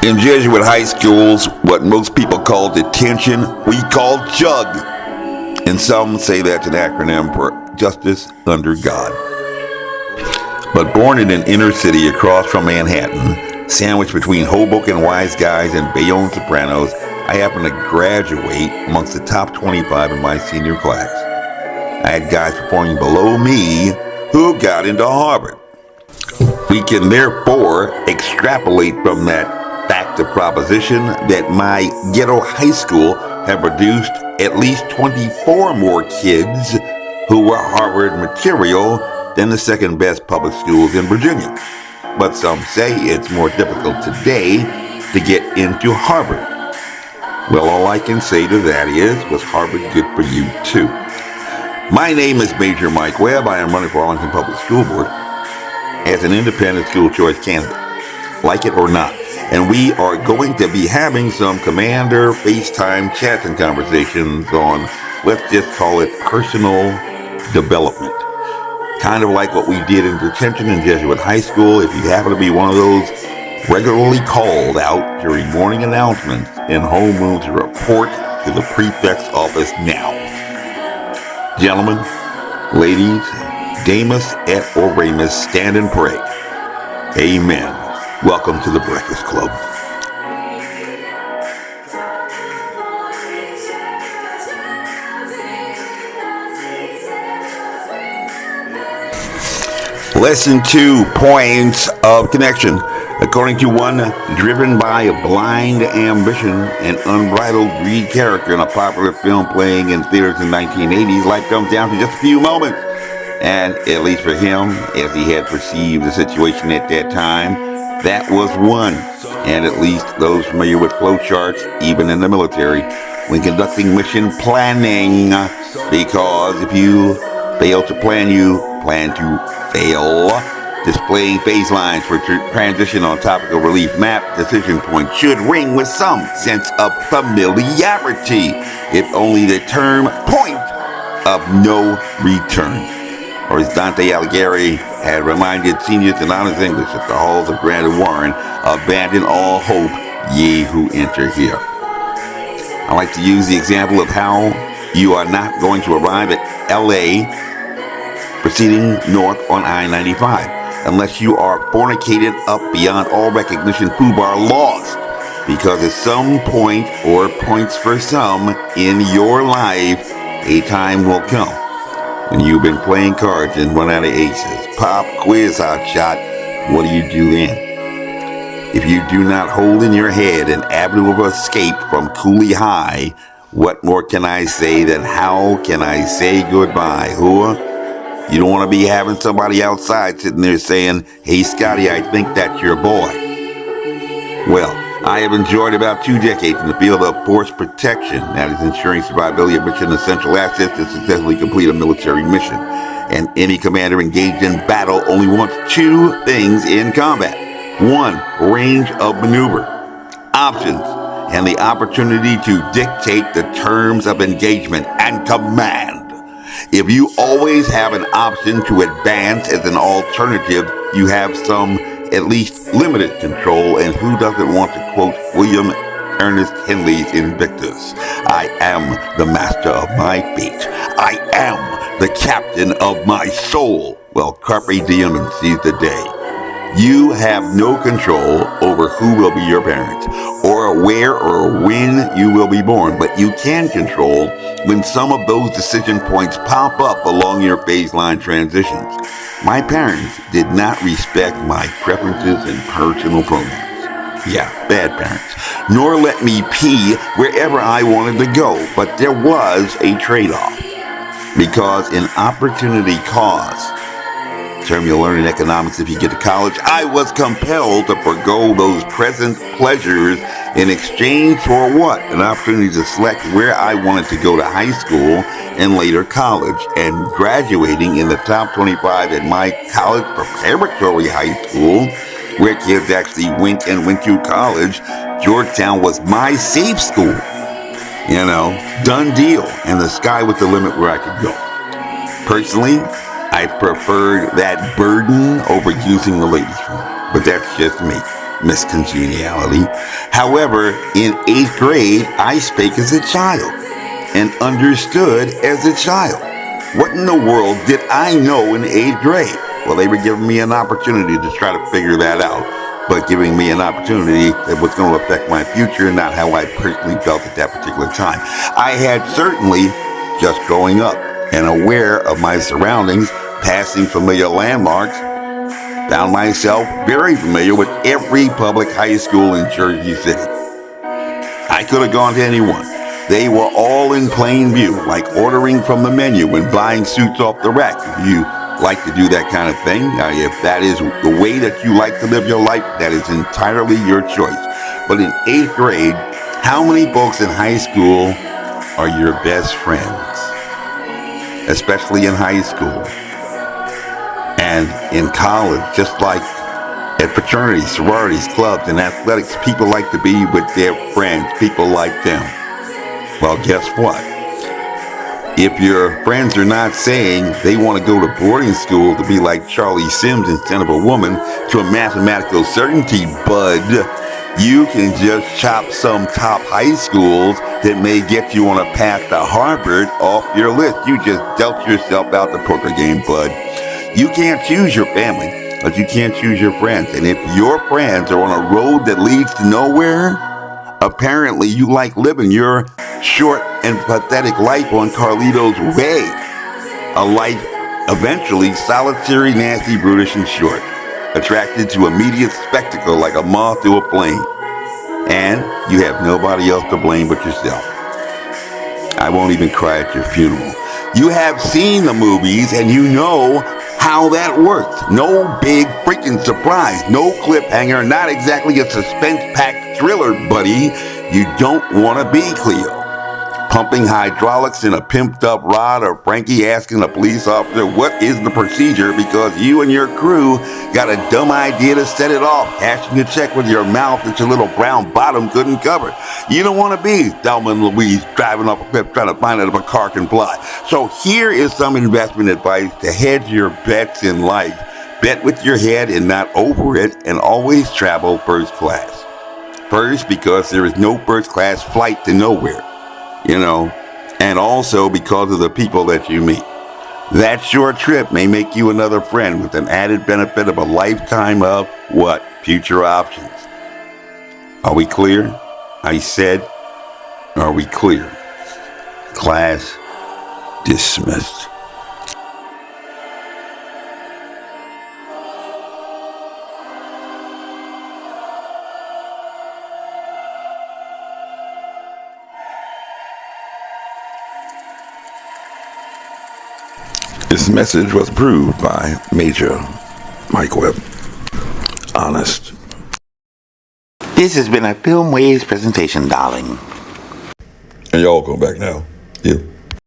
In Jesuit high schools, what most people call detention, we call JUG. And some say that's an acronym for Justice Under God. But born in an inner city across from Manhattan, sandwiched between Hoboken Wise Guys and Bayonne Sopranos, I happened to graduate amongst the top 25 in my senior class. I had guys performing below me who got into Harvard. We can therefore extrapolate from that fact the proposition that my ghetto high school had produced at least 24 more kids who were Harvard material than the second best public schools in Virginia. But some say it's more difficult today to get into Harvard. Well, all I can say to that is, was Harvard good for you too? My name is Major Mike Webb. I am running for Arlington Public School Board as an independent school choice candidate, like it or not. And we are going to be having some Commander FaceTime chats and conversations on, let's just call it personal development. Kind of like what we did in detention in Jesuit high school. If you happen to be one of those regularly called out during morning announcements and homeroom to report to the prefect's office now. Gentlemen, ladies, Damus et Oremus, stand and pray. Amen. Welcome to the Breakfast Club. Lesson 2, points of connection. According to one driven by a blind ambition and unbridled greed character in a popular film playing in theaters in the 1980s, life comes down to just a few moments. And at least for him, as he had perceived the situation at that time, that was one. And at least those familiar with flowcharts, even in the military, when conducting mission planning, because if you fail to plan, you plan to fail. Displaying phase lines for transition on topical relief map decision points should ring with some sense of familiarity, if only the term point of no return. Or as Dante Alighieri had reminded seniors in honors English at the halls of Grant and Warren, abandon all hope, ye who enter here. I like to use the example of how you are not going to arrive at LA proceeding north on I-95 unless you are fornicated up beyond all recognition, FUBAR lost. Because at some point, or points for some, in your life, a time will come when you've been playing cards and run out of aces. Pop quiz hot shot, what do you do then? If you do not hold in your head an avenue of escape from Cooley High, what more can I say than how can I say goodbye, whore? You don't want to be having somebody outside sitting there saying, hey Scotty, I think that's your boy. Well, I have enjoyed about 2 decades in the field of force protection, that is ensuring survivability of mission essential assets to successfully complete a military mission. And any commander engaged in battle only wants 2 things in combat. 1, range of maneuver, options, and the opportunity to dictate the terms of engagement and command. If you always have an option to advance as an alternative, you have some, at least limited control, and who doesn't want to quote William Ernest Henley's Invictus? I am the master of my fate. I am the captain of my soul. Well, carpe diem and seize the day. You have no control over who will be your parents, or where or when you will be born, but you can control when some of those decision points pop up along your phase line transitions. My parents did not respect my preferences and personal pronouns. Yeah, bad parents. Nor let me pee wherever I wanted to go, but there was a trade-off. Because in opportunity cost, term you'll learn in economics if you get to college, I was compelled to forego those present pleasures in exchange for what? An opportunity to select where I wanted to go to high school and later college. And graduating in the top 25 at my college preparatory high school, where kids actually went to college, Georgetown was my safe school. You know, done deal. And the sky was the limit where I could go. Personally, I preferred that burden over using the ladies' room, but that's just me. Miss Congeniality. However, in 8th grade, I spake as a child and understood as a child. What in the world did I know in 8th grade? Well, they were giving me an opportunity to try to figure that out, but giving me an opportunity that was going to affect my future, not how I personally felt at that particular time. I had certainly, just growing up and aware of my surroundings, passing familiar landmarks, found myself very familiar with every public high school in Jersey City. I could have gone to anyone. They were all in plain view, like ordering from the menu and buying suits off the rack. If you like to do that kind of thing, if that is the way that you like to live your life, that is entirely your choice. But in 8th grade, how many folks in high school are your best friends? Especially in high school. And in college, just like at fraternities, sororities, clubs, and athletics, people like to be with their friends. People like them. Well, guess what? If your friends are not saying they want to go to boarding school to be like Charlie Sims instead of a woman to a mathematical certainty, bud, you can just chop some top high schools that may get you on a path to Harvard off your list. You just dealt yourself out the poker game, bud. You can't choose your family, but you can't choose your friends. And if your friends are on a road that leads to nowhere, apparently you like living your short and pathetic life on Carlito's Way. A life eventually solitary, nasty, brutish, and short. Attracted to immediate spectacle like a moth to a flame. And you have nobody else to blame but yourself. I won't even cry at your funeral. You have seen the movies and you know how that works. No big freaking surprise. No cliffhanger. Not exactly a suspense-packed thriller, buddy. You don't want to be Cleo. Pumping hydraulics in a pimped-up rod, or Frankie asking a police officer what is the procedure because you and your crew got a dumb idea to set it off, cashing a check with your mouth that your little brown bottom couldn't cover. You don't want to be Thelma and Louise driving off a cliff trying to find out if a car can fly. So here is some investment advice to hedge your bets in life. Bet with your head and not over it, and always travel first class. First, because there is no first class flight to nowhere. And also because of the people that you meet. That short trip may make you another friend with an added benefit of a lifetime of what? Future options. Are we clear? I said, are we clear? Class dismissed. This message was approved by Major Mike Webb. Honest. This has been a Film Waves presentation, darling. And y'all come back now. Yeah.